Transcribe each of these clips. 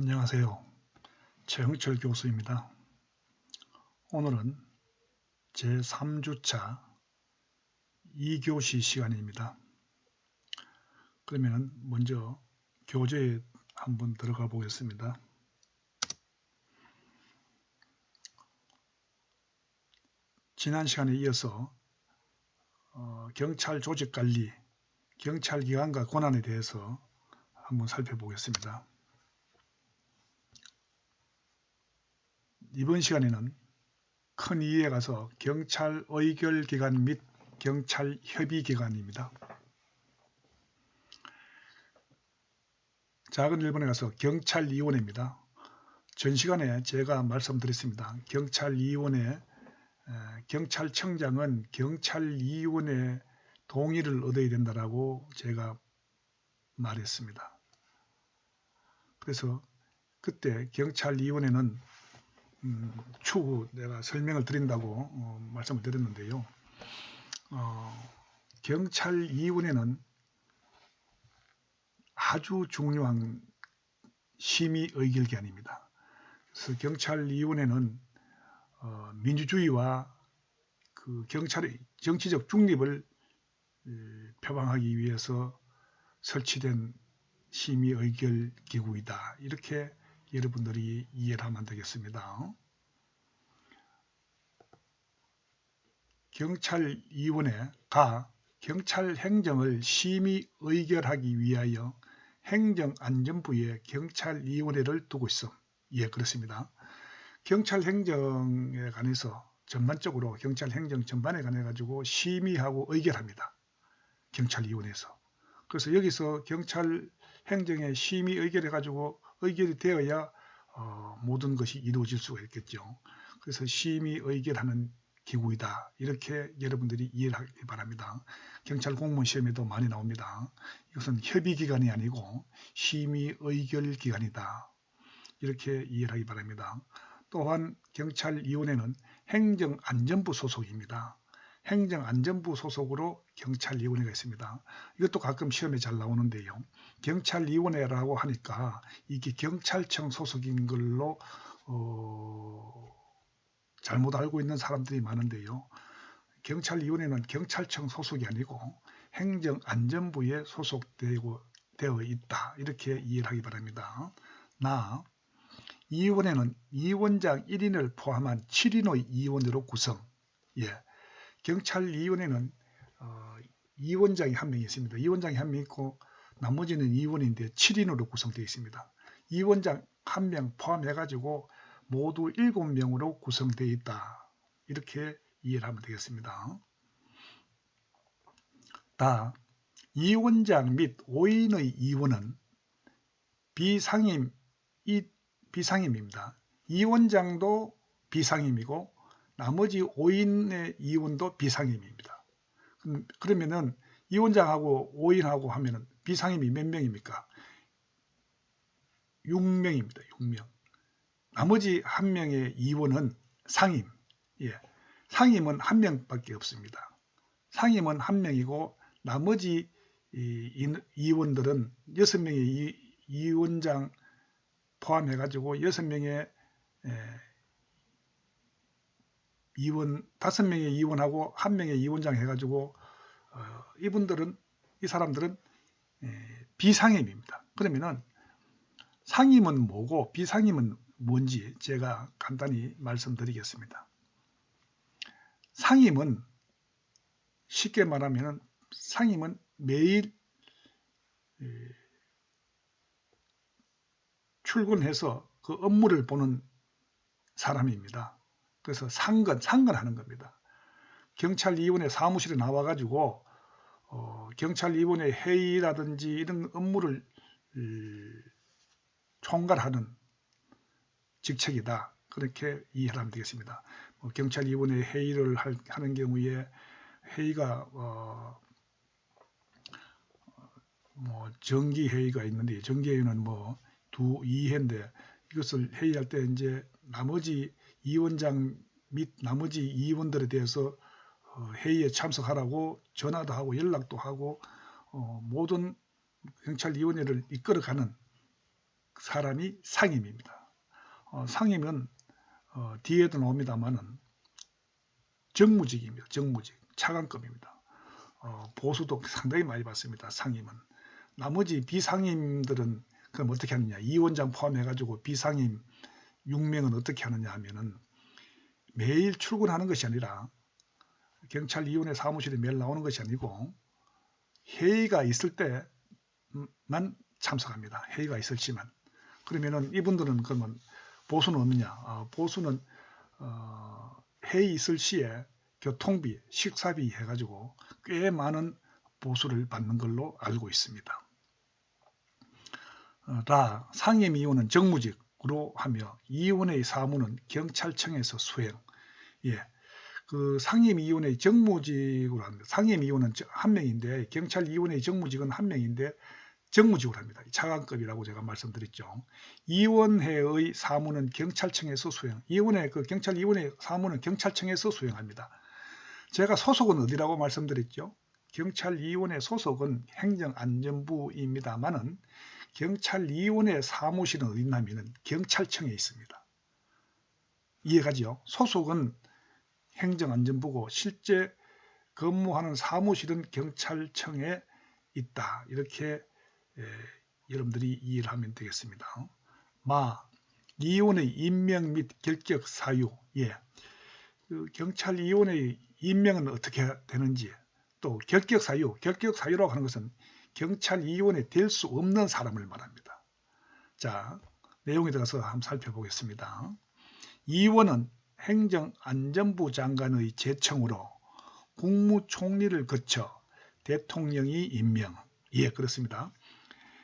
안녕하세요. 최흥철 교수입니다. 오늘은 제3주차 2교시 시간입니다. 그러면 먼저 교재에 한번 들어가 보겠습니다. 지난 시간에 이어서 경찰 조직관리, 경찰기관과 권한에 대해서 한번 살펴보겠습니다. 이번 시간에는 큰 이에 가서 경찰 의결기관 및 경찰 협의기관입니다. 작은 일본에 가서 경찰위원회입니다. 전 시간에 제가 말씀드렸습니다. 경찰위원회, 경찰청장은 경찰위원회 동의를 얻어야 된다고 제가 말했습니다. 그래서 그때 경찰위원회는 추후 내가 설명을 드린다고 말씀을 드렸는데요. 경찰위원회는 아주 중요한 심의의결기관입니다. 그래서 경찰위원회는 민주주의와 그 경찰의 정치적 중립을 표방하기 위해서 설치된 심의의결기구이다. 이렇게 여러분들이 이해를 하면 되겠습니다. 경찰위원회가 경찰행정을 심의의결하기 위하여 행정안전부에 경찰위원회를 두고 있음. 예, 그렇습니다. 경찰행정에 관해서 전반적으로 경찰행정 전반에 관해 가지고 심의하고 의결합니다. 경찰위원회에서. 그래서 여기서 경찰행정에 심의 의결해 가지고 의결이 되어야 모든 것이 이루어질 수가 있겠죠. 그래서 심의 의결하는 기구이다. 이렇게 여러분들이 이해를 하기 바랍니다. 경찰 공무원 시험에도 많이 나옵니다. 이것은 협의기관이 아니고 심의 의결 기관이다. 이렇게 이해를 하기 바랍니다. 또한 경찰위원회는 행정안전부 소속입니다. 행정안전부 소속으로 경찰위원회가 있습니다. 이것도 가끔 시험에 잘 나오는데요. 경찰위원회라고 하니까 이게 경찰청 소속인 걸로 잘못 알고 있는 사람들이 많은데요. 경찰위원회는 경찰청 소속이 아니고 행정안전부에 소속되어 있다. 이렇게 이해를 하기 바랍니다. 이 위원회는 위원장 1인을 포함한 7인의 위원으로 구성. 예, 경찰위원회는 위원장이 한 명 있습니다. 위원장이 한 명 있고 나머지는 위원인데 7인으로 구성되어 있습니다. 위원장 한 명 포함해가지고 모두 7명으로 구성되어 있다. 이렇게 이해를 하면 되겠습니다. 위원장 및 5인의 위원은 비상임입니다. 위원장도 비상임이고 나머지 5인의 위원도 비상임입니다. 그러면은 위원장하고 5인하고 하면은 비상임이 몇 명입니까? 6명입니다. 6명. 나머지 한 명의 위원은 상임. 예. 상임은 한 명밖에 없습니다. 상임은 한 명이고 나머지 위원들은 6명의 위원장 포함해 가지고 6명의 위원, 5명의 위원하고 1명의 위원장 해가지고 이 사람들은 비상임입니다. 그러면은 상임은 뭐고 비상임은 뭔지 제가 간단히 말씀드리겠습니다. 상임은 쉽게 말하면 상임은 매일 출근해서 그 업무를 보는 사람입니다. 그래서 상근하는 겁니다. 경찰위원회 사무실에 나와가지고 경찰위원회 회의라든지 이런 업무를 총괄하는 직책이다. 그렇게 이해를 하면 되겠습니다. 경찰위원회 회의를 하는 경우에 회의가 정기회의가 있는데 정기회의는 2회인데 이것을 회의할 때 이제 나머지 위원장 및 나머지 위원들에 대해서 회의에 참석하라고 전화도 하고 연락도 하고 모든 경찰위원회를 이끌어가는 사람이 상임입니다. 상임은 뒤에도 나옵니다만은 정무직입니다. 정무직, 차관급입니다. 보수도 상당히 많이 받습니다. 상임은. 나머지 비상임들은 그럼 어떻게 하느냐? 2원장 포함해가지고 비상임 6명은 어떻게 하느냐 하면은 매일 출근하는 것이 아니라 경찰 이원회 사무실에 매일 나오는 것이 아니고 회의가 있을 때만 참석합니다. 회의가 있을 시만. 그러면은 이분들은 그러면 보수는 없느냐? 보수는 회의 있을 시에 교통비, 식사비 해가지고 꽤 많은 보수를 받는 걸로 알고 있습니다. 상임이원은 정무직으로 하며 이원의 사무는 경찰청에서 수행. 예, 그 상임이원의 정무직으로 합니다. 상임이원은 한 명인데 경찰이원의 정무직은 한 명인데 정무직으로 합니다. 차관급이라고 제가 말씀드렸죠. 이원회의 사무는 경찰청에서 수행. 이원회 그 경찰이원회 사무는 경찰청에서 수행합니다. 제가 소속은 어디라고 말씀드렸죠? 경찰이원회 소속은 행정안전부입니다만은 경찰이원회 사무실은 어디 있냐면은 경찰청에 있습니다. 이해가죠? 소속은 행정안전부고 실제 근무하는 사무실은 경찰청에 있다. 이렇게 여러분들이 이해를 하면 되겠습니다. 이원의 임명 및 결격 사유. 그 경찰이원의 임명은 어떻게 되는지, 또 결격 사유라고 하는 것은 경찰이원에 될 수 없는 사람을 말합니다. 자, 내용에 들어가서 한번 살펴보겠습니다. 이원은 행정안전부 장관의 제청으로 국무총리를 거쳐 대통령이 임명. 그렇습니다.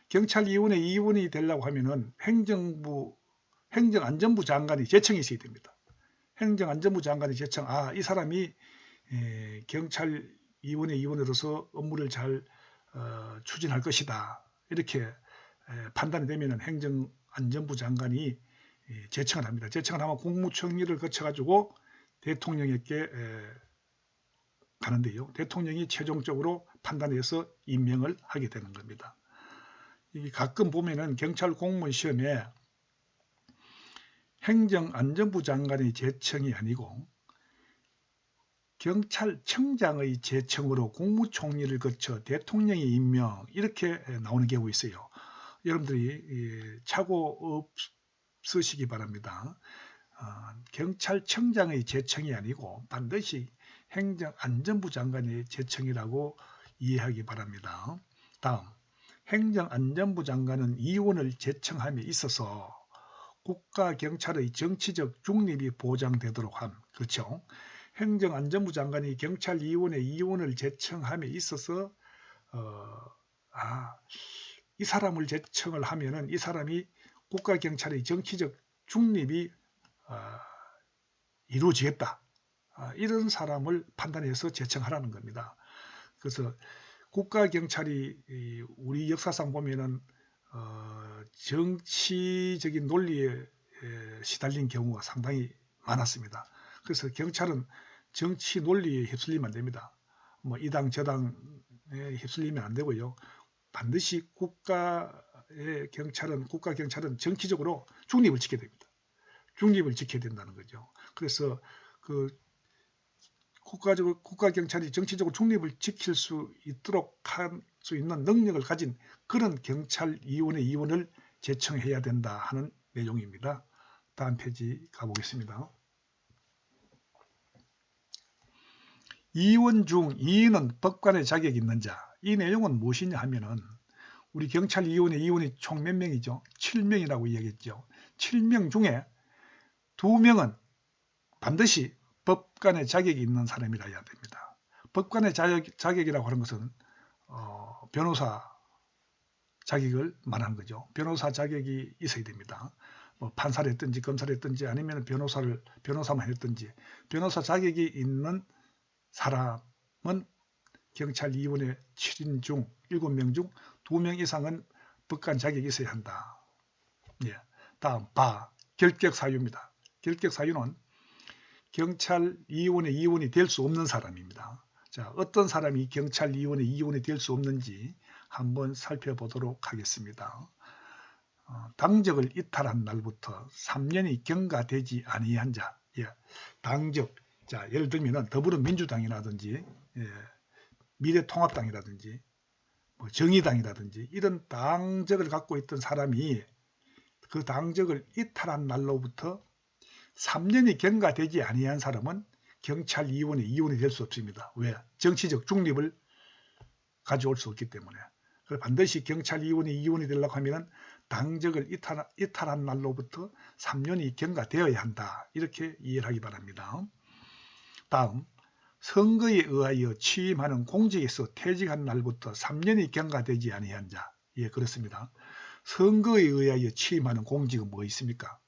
경찰이원의 이원이 되려고 하면은 행정안전부 장관이 제청이 있어야 됩니다. 행정안전부 장관이 제청, 이 사람이 경찰이원의 이원으로서 업무를 잘 추진할 것이다. 이렇게 판단이 되면은 행정안전부 장관이 제청을 합니다. 제청을 하면 국무총리를 거쳐가지고 대통령에게 가는데요. 대통령이 최종적으로 판단해서 임명을 하게 되는 겁니다. 가끔 보면은 경찰 공무원 시험에 행정안전부 장관의 제청이 아니고 경찰청장의 제청으로 국무총리를 거쳐 대통령이 임명 이렇게 나오는 경우가 있어요. 여러분들이 착오 없으시기 바랍니다. 경찰청장의 제청이 아니고 반드시 행정안전부 장관의 제청이라고 이해하기 바랍니다. 다음, 행정안전부 장관은 이원을 제청함에 있어서 국가경찰의 정치적 중립이 보장되도록 함. 그렇죠? 행정안전부 장관이 경찰이원의 이원을 제청함에 있어서 이 사람을 제청을 하면은 이 사람이 국가경찰의 정치적 중립이 이루어지겠다. 이런 사람을 판단해서 제청하라는 겁니다. 그래서 국가경찰이 우리 역사상 보면은 정치적인 논리에 시달린 경우가 상당히 많았습니다. 그래서 경찰은 정치 논리에 휩쓸리면 안 됩니다. 이 당 저당에 휩쓸리면 안 되고요. 반드시 국가경찰은 정치적으로 중립을 지켜야 됩니다. 중립을 지켜야 된다는 거죠. 그래서 그 국가경찰이 정치적으로 중립을 지킬 수 있도록 할 수 있는 능력을 가진 그런 경찰이원의 이원을 제청해야 된다 하는 내용입니다. 다음 페이지 가보겠습니다. 이원 중 이인은 법관의 자격이 있는 자. 이 내용은 무엇이냐 하면은 우리 경찰이원의 이원이 총 몇 명이죠? 7명이라고 이야기했죠. 7명 중에 2명은 반드시 법관의 자격이 있는 사람이라야 됩니다. 법관의 자격이라고 하는 것은 변호사 자격을 말하는 거죠. 변호사 자격이 있어야 됩니다. 판사를 했든지 검사를 했든지 아니면 변호사만 했든지 변호사 자격이 있는 사람은 경찰 이원의 7인 중 7명 중 2명 이상은 법관 자격이 있어야 한다. 다음 결격 사유입니다. 결격 사유는 경찰 이원의 이원이 될 수 없는 사람입니다. 자, 어떤 사람이 경찰 이원의 이원이 될 수 없는지 한번 살펴보도록 하겠습니다. 당적을 이탈한 날부터 3년이 경과되지 아니한 자. 예, 당적. 자, 예를 들면 더불어민주당이라든지 미래통합당이라든지 뭐 정의당이라든지 이런 당적을 갖고 있던 사람이 그 당적을 이탈한 날로부터 3년이 경과되지 아니한 사람은 경찰 이원이 될 수 없습니다. 왜? 정치적 중립을 가져올 수 없기 때문에. 그래서 반드시 경찰 이원이 되려고 하면 당적을 이탈한 날로부터 3년이 경과되어야 한다. 이렇게 이해를 하기 바랍니다. 다음, 선거에 의하여 취임하는 공직에서 퇴직한 날부터 3년이 경과되지 아니한 자. 예, 그렇습니다. 선거에 의하여 취임하는 공직은 뭐 있습니까?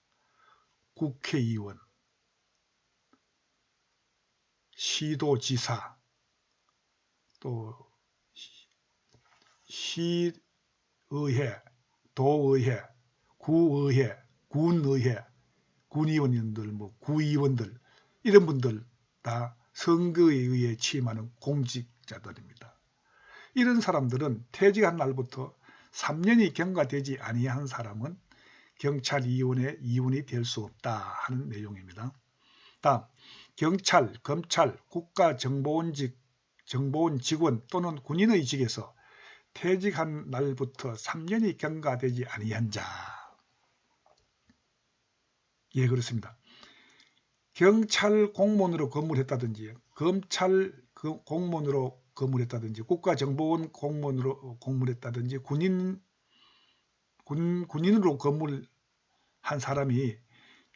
국회의원, 시도지사, 또 시의회, 도의회, 구의회, 군의회, 군의원들, 뭐 구의원들 이런 분들 다 선거에 의해 취임하는 공직자들입니다. 이런 사람들은 퇴직한 날부터 3년이 경과되지 아니한 사람은 경찰 이원이 될 수 없다 하는 내용입니다. 다음, 경찰, 검찰, 국가정보원 직원 또는 군인의 직에서 퇴직한 날부터 3년이 경과되지 아니한 자. 예, 그렇습니다. 경찰 공무원으로 근무를 했다든지, 검찰 공무원으로 근무를 했다든지, 국가정보원 공무원으로 근무를 했다든지, 군인으로 근무를 한 사람이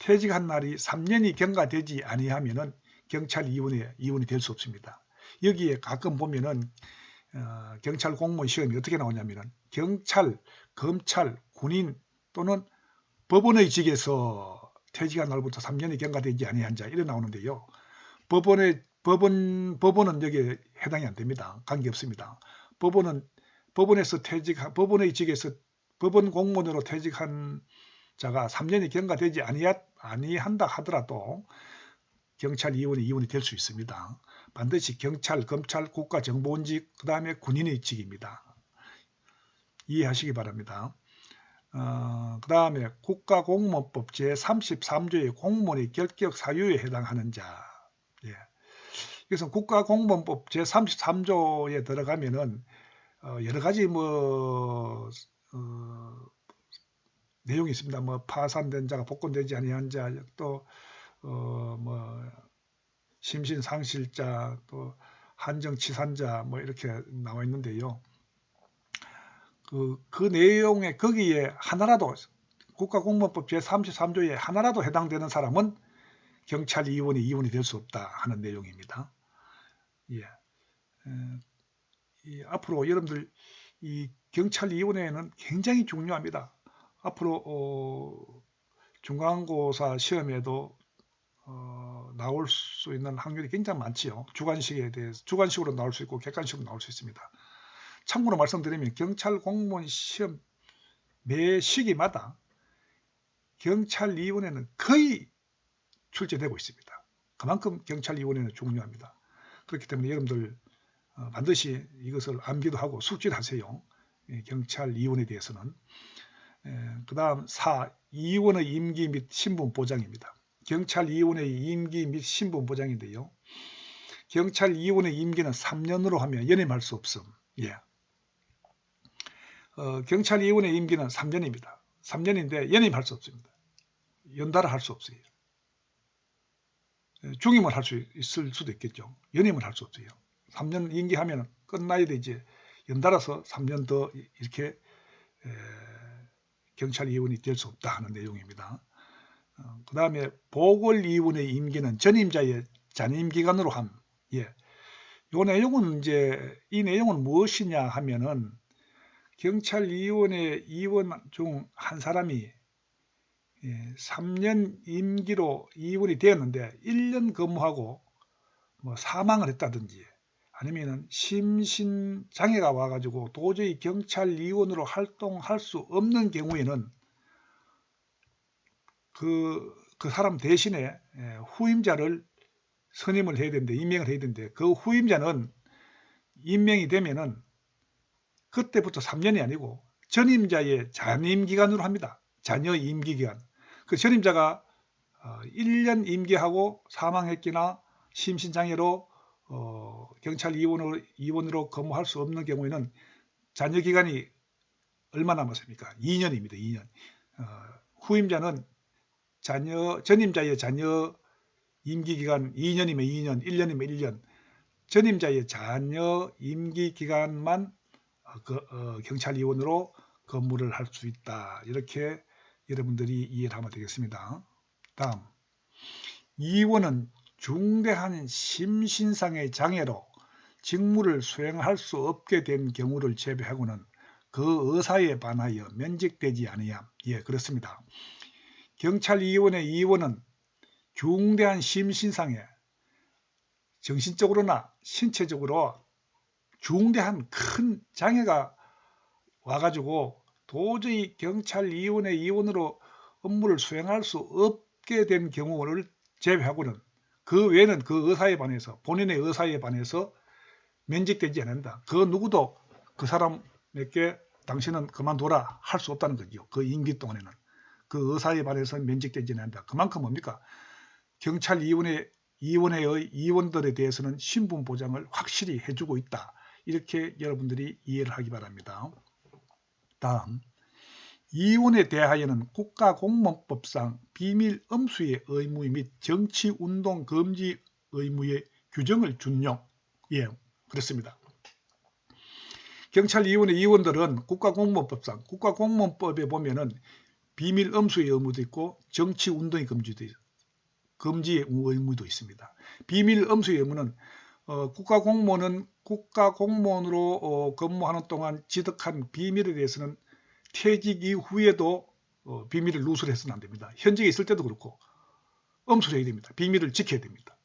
퇴직한 날이 3년이 경과되지 아니하면은 경찰 이원이 될 수 없습니다. 여기에 가끔 보면은 경찰 공무원 시험이 어떻게 나오냐면은 경찰, 검찰, 군인 또는 법원의 직에서 퇴직한 날부터 3년이 경과되지 아니한 자 이래 나오는데요. 법원은 여기에 해당이 안 됩니다. 관계없습니다. 법원의 직에서 법원 공무원으로 퇴직한 자가 3년이 경과되지 아니한다 하더라도 경찰 이원이 될 수 있습니다. 반드시 경찰, 검찰, 국가정보원직, 그 다음에 군인의 직입니다. 이해하시기 바랍니다. 그 다음에 국가공무원법 제33조의 공무원의 결격 사유에 해당하는 자. 예. 그래서 국가공무원법 제33조에 들어가면은 여러 가지 내용이 있습니다. 뭐 파산된 자가 복권되지 아니한 자, 또 심신상실자, 또 한정치산자 뭐 이렇게 나와 있는데요. 그 내용에 거기에 하나라도 국가공무원법 제33조에 하나라도 해당되는 사람은 경찰 이원이 될 수 없다 하는 내용입니다. 예. 앞으로 여러분들 이 경찰 이원회는 굉장히 중요합니다. 앞으로 중간고사 시험에도 나올 수 있는 확률이 굉장히 많지요. 주관식으로 나올 수 있고 객관식으로 나올 수 있습니다. 참고로 말씀드리면 경찰 공무원 시험 매 시기마다 경찰 이원회는 거의 출제되고 있습니다. 그만큼 경찰 이원회는 중요합니다. 그렇기 때문에 여러분들 반드시 이것을 암기도 하고 숙지를 하세요. 경찰 이원에 대해서는. 그 다음 4. 이원의 임기 및 신분 보장입니다. 경찰 이원의 임기 및 신분 보장인데요. 경찰 이원의 임기는 3년으로 하면 연임할 수 없음. 예. 경찰 이원의 임기는 3년입니다. 3년인데 연임할 수 없습니다. 연달아 할 수 없어요. 중임을 할 수 있을 수도 있겠죠. 연임을 할 수 없어요. 3년 임기하면 끝나야 되지 연달아서 3년 더 이렇게 경찰 이원이 될 수 없다 하는 내용입니다. 그 다음에 보궐이원의 임기는 전임자의 잔임기간으로 함. 예. 이 내용은 무엇이냐 하면은 경찰이원의 이원 중 한 사람이 3년 임기로 이원이 되었는데 1년 근무하고 뭐 사망을 했다든지 아니면은 심신장애가 와가지고 도저히 경찰이원으로 활동할 수 없는 경우에는 그 사람 대신에 후임자를 선임을 해야 되는데 임명을 해야 되는데 그 후임자는 임명이 되면은 그때부터 3년이 아니고 전임자의 잔임 기간으로 합니다. 자녀 임기 기간. 그 전임자가 1년 임기하고 사망했거나 심신장애로 경찰 이원으로 근무할 수 없는 경우에는 자녀 기간이 얼마 남았습니까? 2년입니다. 2년. 후임자는 전임자의 자녀 임기 기간 2년이면 2년, 1년이면 1년. 전임자의 자녀 임기 기간만 경찰 이원으로 근무를 할 수 있다. 이렇게 여러분들이 이해를 하면 되겠습니다. 다음, 이원은 중대한 심신상의 장애로 직무를 수행할 수 없게 된 경우를 제외하고는 그 의사에 반하여 면직되지 아니함. 예, 그렇습니다. 경찰 이원의 이원은 중대한 심신상해, 정신적으로나 신체적으로 중대한 큰 장애가 와가지고 도저히 경찰 이원의 이원으로 업무를 수행할 수 없게 된 경우를 제외하고는 그 외에는 그 의사에 반해서 본인의 의사에 반해서 면직되지 않는다. 그 누구도 그 사람에게 당신은 그만둬라 할 수 없다는 거죠. 그 임기 동안에는. 그 의사에 반해서 면직되지 않는다. 그만큼 뭡니까? 경찰 이원의 이원들에 대해서는 신분 보장을 확실히 해주고 있다. 이렇게 여러분들이 이해를 하기 바랍니다. 다음, 이원에 대하여는 국가공무원법상 비밀 엄수의 의무 및 정치운동 금지 의무의 규정을 준용. 예, 그렇습니다. 경찰 이원의 이원들은 국가공무원법상, 국가공무원법에 보면은 비밀 엄수의 의무도 있고 정치운동의 금지의 의무도 있습니다. 비밀 엄수의 의무는 국가공무원은 국가공무원으로 근무하는 동안 지득한 비밀에 대해서는 퇴직 이후에도 비밀을 누설해서는 안 됩니다. 현직에 있을 때도 그렇고 엄수를 해야 됩니다. 비밀을 지켜야 됩니다.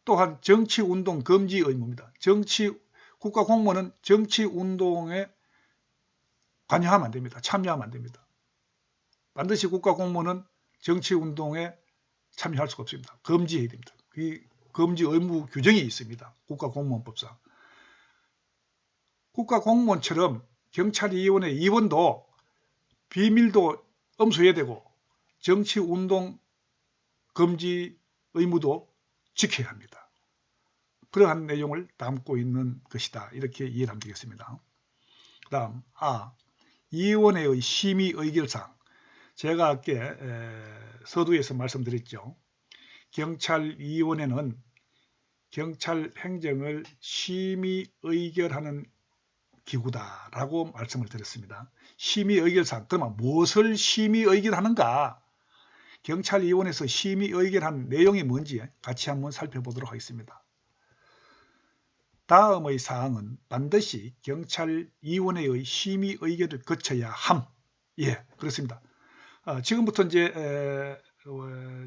또한 정치운동 금지 의무입니다. 국가공무원은 정치운동에 관여하면 안 됩니다. 참여하면 안 됩니다. 반드시 국가공무원은 정치운동에 참여할 수가 없습니다. 금지해야 됩니다. 이 금지 의무 규정이 있습니다. 국가공무원법상. 국가공무원처럼 경찰이원의 이원도 비밀도 엄수해야 되고 정치운동 금지 의무도 지켜야 합니다. 그러한 내용을 담고 있는 것이다. 이렇게 이해를 하면 되겠습니다. 그 다음 이원회의 심의 의결사항. 제가 아까 서두에서 말씀드렸죠. 경찰위원회는 경찰 행정을 심의 의결하는 기구다라고 말씀을 드렸습니다. 심의 의결사항, 그러면 무엇을 심의 의결하는가? 경찰위원회에서 심의 의결한 내용이 뭔지 같이 한번 살펴보도록 하겠습니다. 다음의 사항은 반드시 경찰위원회의 심의 의결을 거쳐야 함. 예, 그렇습니다. 지금부터 이제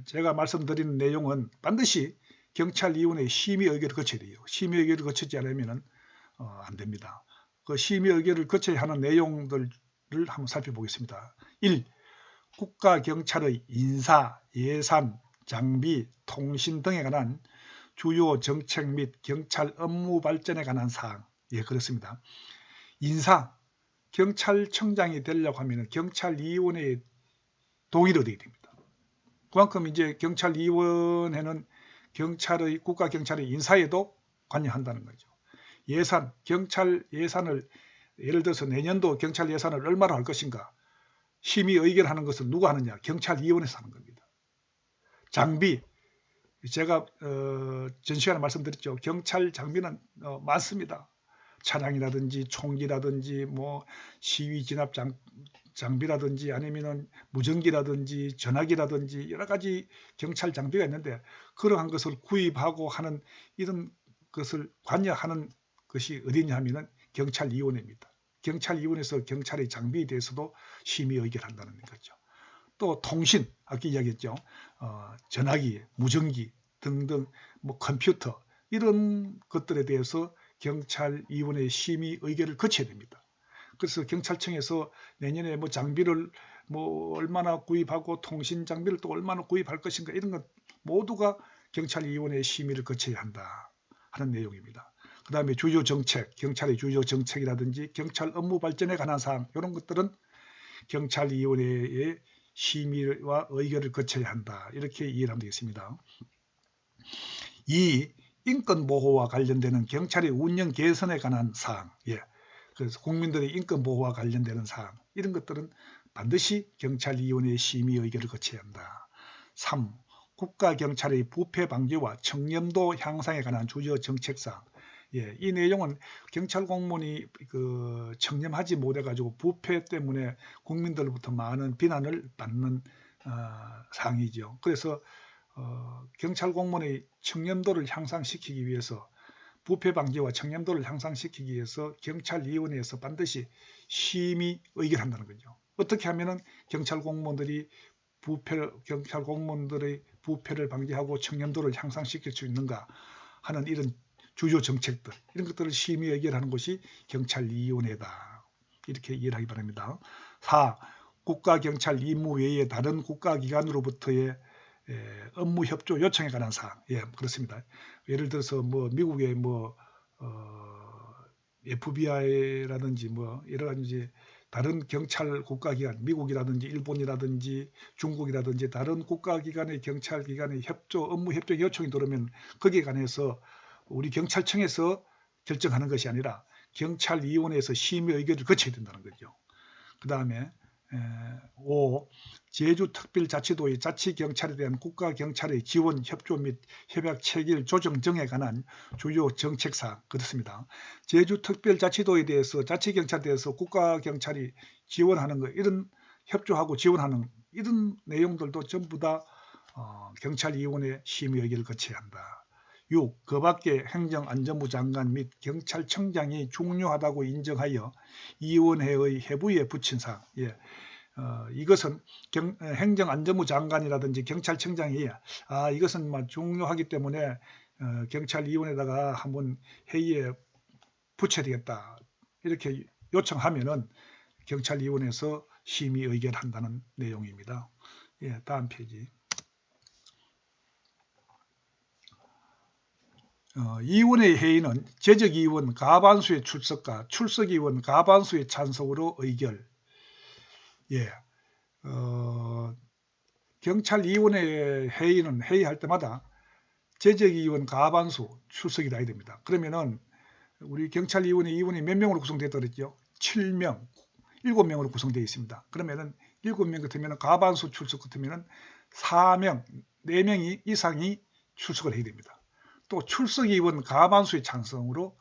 제가 말씀드리는 내용은 반드시 경찰위원회의 심의 의결을 거쳐야 돼요. 심의 의결을 거치지 않으면 안 됩니다. 그 심의 의결을 거쳐야 하는 내용들을 한번 살펴보겠습니다. 1. 국가경찰의 인사, 예산, 장비, 통신 등에 관한 주요 정책 및 경찰 업무 발전에 관한 사항. 예, 그렇습니다. 인사, 경찰청장이 되려고 하면 경찰위원회의 동의를 얻어야 됩니다. 그만큼 이제 경찰위원회는 국가경찰의 인사에도 관여한다는 거죠. 예산, 경찰 예산을 예를 들어서 내년도 경찰 예산을 얼마로 할 것인가 심의 의결하는 것을 누가 하느냐? 경찰위원회에서 하는 겁니다. 장비, 제가 전 시간에 말씀드렸죠. 경찰 장비는 많습니다. 차량이라든지 총기라든지 뭐 시위 진압 장비라든지 아니면은 무전기라든지 전화기라든지 여러 가지 경찰 장비가 있는데 그러한 것을 구입하고 하는 이런 것을 관여하는 것이 어디냐 하면은 경찰위원회입니다. 경찰위원회에서 경찰의 장비에 대해서도 심의 의결한다는 거죠. 또 통신, 아까 이야기했죠. 전화기, 무전기 등등 뭐 컴퓨터 이런 것들에 대해서 경찰위원회의 심의 의결을 거쳐야 됩니다. 그래서 경찰청에서 내년에 뭐 장비를 뭐 얼마나 구입하고 통신 장비를 또 얼마나 구입할 것인가 이런 것 모두가 경찰위원회의 심의를 거쳐야 한다 하는 내용입니다. 그 다음에 주요 정책, 경찰의 주요 정책이라든지 경찰 업무 발전에 관한 사항, 이런 것들은 경찰위원회의 심의와 의결을 거쳐야 한다. 이렇게 이해를 하면 되겠습니다. 이 인권보호와 관련되는 경찰의 운영 개선에 관한 사항, 그래서 국민들의 인권보호와 관련되는 사항, 이런 것들은 반드시 경찰위원회의 심의 의결을 거쳐야 한다. 3. 국가경찰의 부패 방지와 청렴도 향상에 관한 주요 정책사항. 이 내용은 경찰 공무원이 청렴하지 못해가지고 부패 때문에 국민들로부터 많은 비난을 받는 사항이죠. 그래서 경찰 공무원의 청렴도를 향상시키기 위해서, 부패 방지와 청렴도를 향상시키기 위해서 경찰위원회에서 반드시 심의 의결한다는 거죠. 어떻게 하면은 경찰 공무원들의 부패를 방지하고 청렴도를 향상시킬 수 있는가 하는 이런 주요 정책들, 이런 것들을 심의 의결하는 것이 경찰위원회다. 이렇게 이해를 하기 바랍니다. 4. 국가경찰 임무 외에 다른 국가기관으로부터의 업무 협조 요청에 관한 사항. 그렇습니다. 예를 들어서 미국의 FBI라든지 여러 가지 다른 경찰 국가기관, 미국이라든지 일본이라든지 중국이라든지 다른 국가기관의 경찰기관의 업무 협조 요청이 들어오면 거기에 관해서 우리 경찰청에서 결정하는 것이 아니라 경찰위원회에서 심의 의결을 거쳐야 된다는 거죠. 그 다음에 5. 제주특별자치도의 자치경찰에 대한 국가경찰의 지원, 협조 및 협약 체계를 조정 등에 관한 주요 정책사항. 그렇습니다. 제주특별자치도에 대해서, 자치경찰에 대해서 국가경찰이 지원하는 것, 이런 협조하고 지원하는 이런 내용들도 전부 다 경찰위원회 심의 의결을 거쳐야 한다. 6. 그 밖에 행정안전부 장관 및 경찰청장이 중요하다고 인정하여 위원회의 해부에 붙인 사항. 이것은 행정안전부 장관이라든지 경찰청장이 이것은 중요하기 때문에 경찰위원회에다가 한번 회의에 붙여야 되겠다, 이렇게 요청하면은 경찰위원회에서 심의 의결한다는 내용입니다. 다음 페이지. 위원회 회의는 재적위원 과반수의 출석과 출석위원 과반수의 찬성으로 의결. 경찰위원회 회의는 회의할 때마다 재적위원 과반수 출석이 나야 됩니다. 그러면은 우리 경찰위원회 위원이 몇 명으로 구성되었다 그랬죠? 7명, 7명으로 구성되어 있습니다. 그러면은 7명 같으면 과반수 출석 같으면은 4명, 4명이 이상이 출석을 해야 됩니다. 또 출석위원 과반수의 찬성으로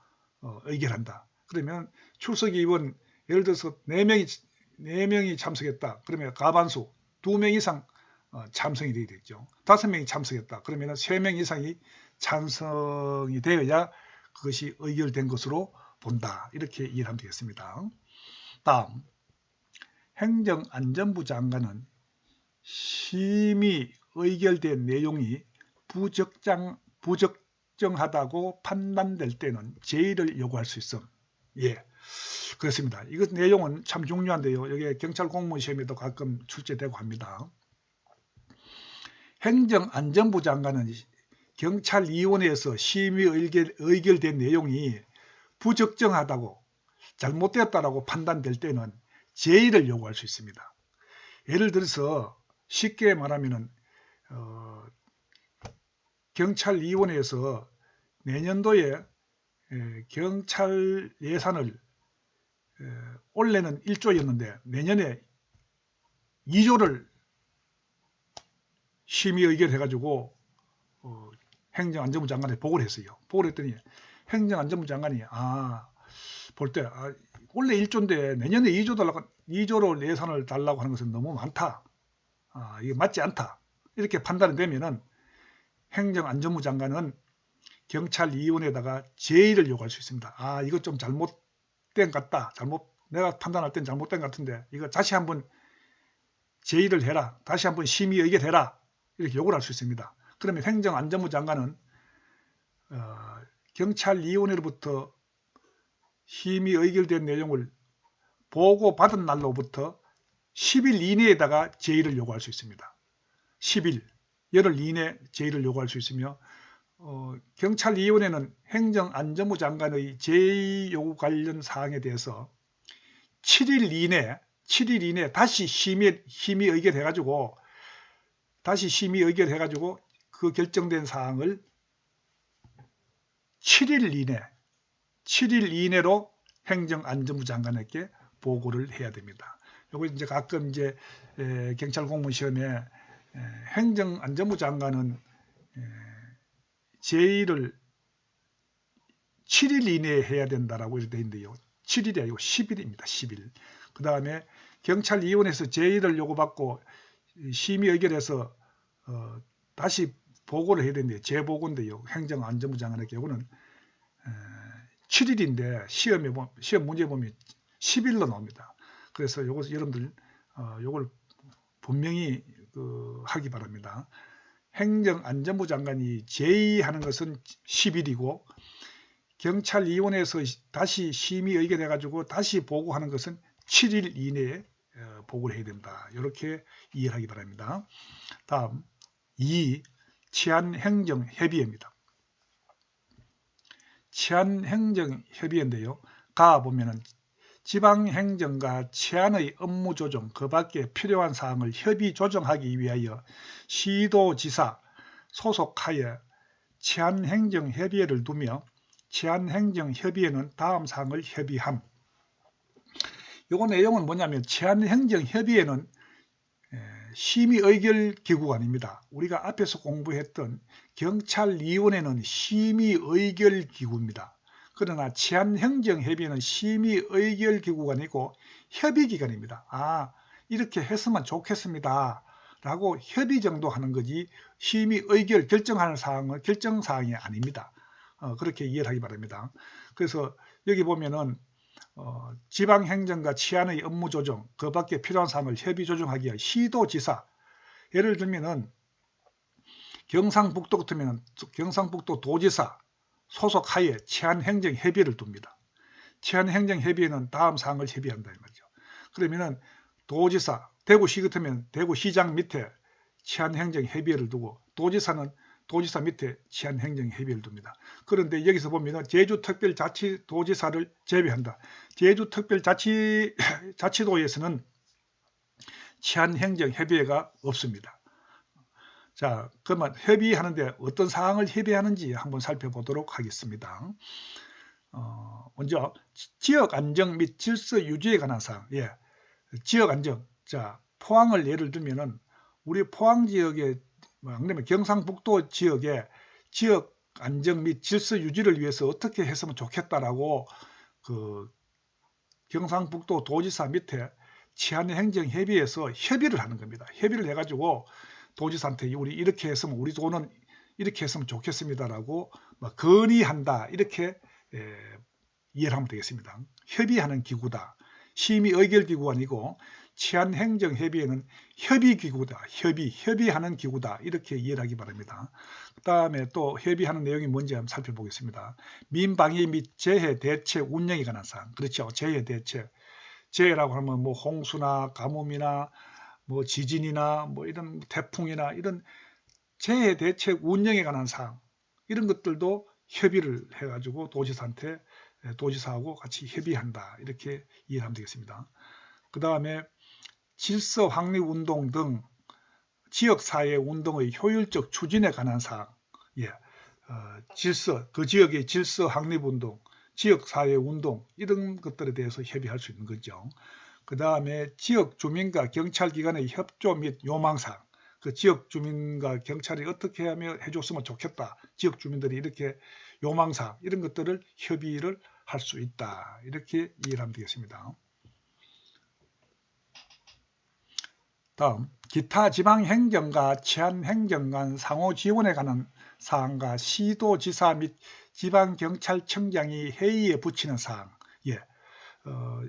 의결한다. 그러면 출석위원 예를 들어서 4명이 참석했다. 그러면 과반수 2명 이상 참석이 되어야 되죠. 5명이 참석했다. 그러면 3명 이상이 찬성이 되어야 그것이 의결된 것으로 본다. 이렇게 이해를 하면 되겠습니다. 다음, 행정안전부 장관은 심의 의결된 내용이 부적정하다고 판단될 때는 제의를 요구할 수 있음. 그렇습니다. 이것 내용은 참 중요한데요. 여기 경찰 공무원 시험에도 가끔 출제되고 합니다. 행정안전부 장관은 경찰위원회에서 심의 의결된 내용이 부적정하다고, 잘못되었다라고 판단될 때는 제의를 요구할 수 있습니다. 예를 들어서 쉽게 말하면은 경찰위원회에서 내년도에 경찰 예산을 올해는 1조였는데 내년에 2조를 심의 의결해가지고 행정안전부 장관에 보고를 했어요. 보고를 했더니 행정안전부 장관이 볼 때 원래 1조인데 내년에 2조로 예산을 달라고 하는 것은 너무 많다. 이게 맞지 않다. 이렇게 판단이 되면은 행정안전부 장관은 경찰위원회에다가 제의를 요구할 수 있습니다. 이거 좀 잘못된 것 같다. 내가 판단할 땐 잘못된 것 같은데 이거 다시 한번 제의를 해라. 다시 한번 심의 의결해라. 이렇게 요구를 할 수 있습니다. 그러면 행정안전부 장관은 경찰위원회로부터 심의 의결된 내용을 보고받은 날로부터 10일 이내에다가 제의를 요구할 수 있습니다. 10일, 열흘 이내 제의를 요구할 수 있으며 경찰위원회는 행정안전부 장관의 제의 요구 관련 사항에 대해서 7일 이내 다시 심의 의결해가지고 그 결정된 사항을 7일 이내로 행정안전부 장관에게 보고를 해야 됩니다. 요거 이제 가끔 이제 경찰 공무원 시험에 행정안전부 장관은 제의를 7일 이내에 해야 된다라고 이렇게 되어 있는데요. 7일이 아니고 10일입니다. 10일. 그 다음에 경찰위원회에서 제의를 요구받고 심의 의결해서 다시 보고를 해야 되는데 재보고인데요. 행정안전부 장관에게 요거는 7일인데 시험 문제 보면 10일로 나옵니다. 그래서 요거 여러분들 요걸 분명히 하기 바랍니다. 행정안전부 장관이 제의하는 것은 10일이고 경찰위원회에서 다시 심의 의결해가지고 다시 보고하는 것은 7일 이내에 보고를 해야 된다. 이렇게 이해하기 바랍니다. 다음 2. 치안행정협의회입니다. 치안행정협의회인데요. 가 보면은 지방행정과 치안의 업무 조정, 그 밖에 필요한 사항을 협의 조정하기 위하여 시도지사 소속하여 치안행정협의회를 두며 치안행정협의회는 다음 사항을 협의함. 요거 내용은 뭐냐면 치안행정협의회는 심의의결기구가 아닙니다. 우리가 앞에서 공부했던 경찰위원회는 심의의결기구입니다. 그러나 치안행정협의회는 심의의결기구가 아니고 협의기관입니다. 이렇게 했으면 좋겠습니다 라고 협의 정도 하는 거지 심의의결 결정하는 사항은 결정사항이 아닙니다. 그렇게 이해를 하기 바랍니다. 그래서 여기 보면은 지방행정과 치안의 업무 조정, 그 밖에 필요한 사항을 협의 조정하기 위해 시도지사, 예를 들면은 경상북도 같으면 경상북도 도지사 소속 하에 치안행정협의회를 둡니다. 치안행정협의회는 다음 사항을 협의한다 이 말이죠. 그러면은 도지사, 대구시 같으면 대구시장 밑에 치안행정협의회를 두고 도지사는 도지사 밑에 치안행정협의회를 둡니다. 그런데 여기서 보면 제주특별자치도지사를 제외한다. 제주특별자치도에서는 치안행정협의회가 없습니다. 자, 그러면 협의하는데 어떤 사항을 협의하는지 한번 살펴보도록 하겠습니다. 먼저 지역안정 및 질서 유지에 관한 사항. 지역안정. 자, 포항을 예를 들면은 우리 포항 지역에 그러면 경상북도 지역의 지역 안정 및 질서 유지를 위해서 어떻게 했으면 좋겠다라고 경상북도 도지사 밑에 치안행정협의회에서 협의를 하는 겁니다. 협의를 해가지고 도지사한테 우리 이렇게 했으면 우리 도는 이렇게 했으면 좋겠습니다라고 건의한다 이렇게 이해를 하면 되겠습니다. 협의하는 기구다. 심의의결기구가 아니고 치안행정협의회는 협의기구다. 협의하는 기구다. 이렇게 이해를 하기 바랍니다. 그 다음에 또 협의하는 내용이 뭔지 한번 살펴보겠습니다. 민방위 및 재해 대책 운영에 관한 사항. 그렇죠. 재해 대책. 재해라고 하면 뭐 홍수나 가뭄이나 뭐 지진이나 뭐 이런 태풍이나 이런 재해 대책 운영에 관한 사항. 이런 것들도 협의를 해가지고 도지사하고 같이 협의한다. 이렇게 이해하면 되겠습니다. 그 다음에 질서 확립 운동 등 지역사회 운동의 효율적 추진에 관한 사항, 그 지역의 질서 확립 운동, 지역사회 운동 이런 것들에 대해서 협의할 수 있는 거죠. 그 다음에 지역 주민과 경찰기관의 협조 및 요망사항, 그 지역 주민과 경찰이 어떻게 하면 해줬으면 좋겠다. 지역 주민들이 이렇게 요망사항 이런 것들을 협의를 할 수 있다. 이렇게 이해를 하면 되겠습니다. 다음 기타 지방행정과 치안행정 간 상호 지원에 관한 사항과 시도지사 및 지방경찰청장이 회의에 붙이는 사항.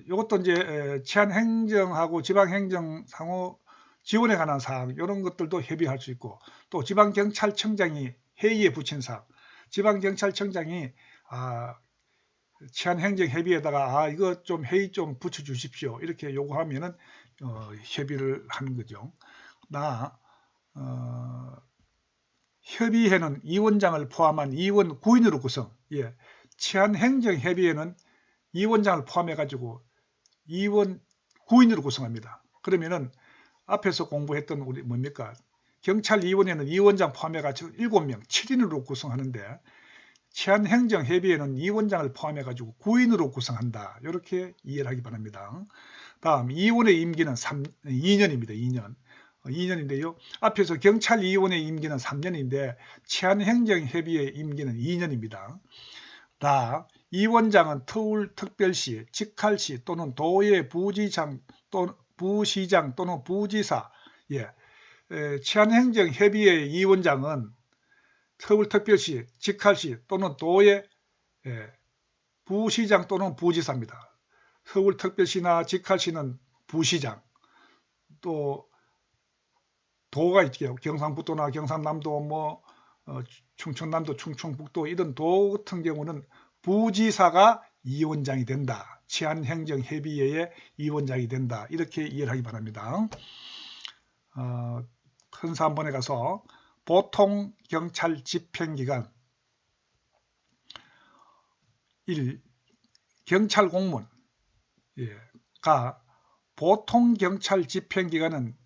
이것도 이제 치안행정하고 지방행정 상호 지원에 관한 사항 이런 것들도 협의할 수 있고 또 지방경찰청장이 회의에 붙인 사항. 지방경찰청장이 치안행정협의에다가 이거 좀 회의 좀 붙여주십시오. 이렇게 요구하면은 협의를 하는 거죠. 협의회는 위원장을 포함한 위원 9인으로 구성. 예. 치안행정협의회는 위원장을 포함해 가지고 위원 9인으로 구성합니다. 그러면은 앞에서 공부했던 우리 뭡니까? 경찰위원회는 위원장 포함해 가지고 7명, 7인으로 구성하는데 치안행정협의회는 위원장을 포함해 가지고 9인으로 구성한다. 이렇게 이해를 하기 바랍니다. 다음 위원회 임기는 2년입니다. 2년. 2년인데요. 앞에서 경찰위원회 임기는 3년인데 치안행정협의회 임기는 2년입니다. 위원장은 특별시, 직할시 또는 도의 부시장 또는 부지사, 치안행정협의회 위원장은 서울특별시, 직할시 또는 도의 부시장 또는 부지사입니다. 서울특별시나 직할시는 부시장, 또 도가 있죠. 경상북도나 경상남도, 충청남도, 충청북도 이런 도 같은 경우는 부지사가 위원장이 된다. 치안행정협의회의 위원장이 된다. 이렇게 이해를 하기 바랍니다. 헌사 한번에 가서 보통 경찰 집행기관 1. 경찰 공무원가 보통 경찰 집행기관은